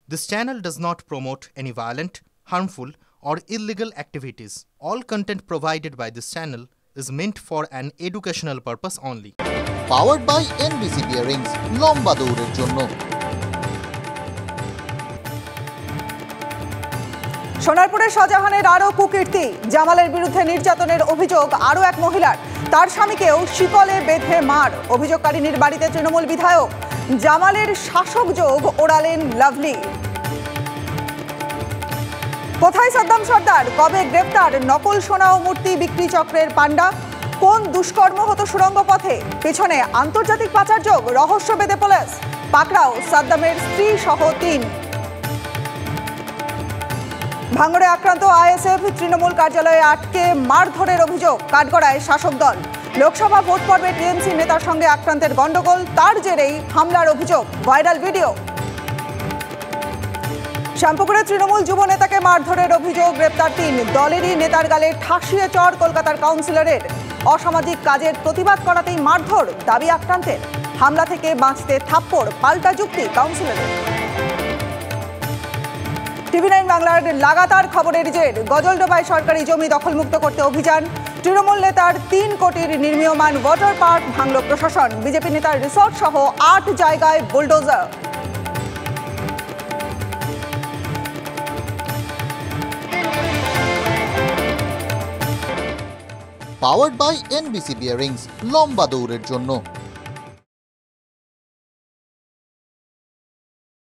This channel does not promote any violent, harmful, or illegal activities. All content provided by this channel is meant for an educational purpose only. Powered by NBC Bearings, লম্বা দৌড়ের জন্য। সোনারপুরে শাহজাহানের আরও কুকীর্তি, জামালের বিরুদ্ধে নির্যাতনের অভিযোগ আরও এক মহিলার। তার স্বামীকেও শিকলে বেঁধে মার। অভিযোগকারিনীর বাড়িতে তৃণমূল বিধায়ক। জামালের শাসক যোগ ওড়ালেন লাভলি। কোথায় সাদ্দাম সর্দার? কবে গ্রেপ্তার নকল সোনা ও মূর্তি বিক্রি চক্রের পান্ডা? কোন দুষ্কর্ম হতো সুড়ঙ্গ পথে? পেছনে আন্তর্জাতিক পাচার যোগ, রহস্য বেঁধে পুলিশ। পাকড়াও সাদ্দামের স্ত্রী সহ ৩। ভাঙড়ে আক্রান্ত আইএসএফ, তৃণমূল কার্যালয়ে আটকে মারধরের অভিযোগ। কাঠগড়ায় শাসক দল। লোকসভা ভোট পর্বে টিএমসি নেতার সঙ্গে আক্রান্তের গন্ডগোল, তার জেরেই হামলার অভিযোগ। Viral video. শ্যামপুকুরে তৃণমূল যুব নেতাকে মারধরের অভিযোগ, গ্রেপ্তার ৩। দলেরই নেতার গালে ঠাসিয়ে চড় কলকাতার কাউন্সিলরের। অসামাজিক কাজের প্রতিবাদ করাতেই মারধর, দাবি আক্রান্তের। হামলা থেকে বাঁচতে থাপ্পড়, পাল্টা যুক্তি কাউন্সিলরের। টিভি9 বাংলার লাগাতার খবরের জের। গজলডোবায় সরকারি জমি দখলমুক্ত করতে অভিযান। তৃণমূল নেতার ৩ কোটির নির্মীয়মান ওয়াটার পার্ক ভাঙল প্রশাসন। বিজেপি নেতার রিসর্ট সহ ৮ জায়গায় bulldozer. Powered by NBC Bearings, লম্বা দৌড়ের জন্য।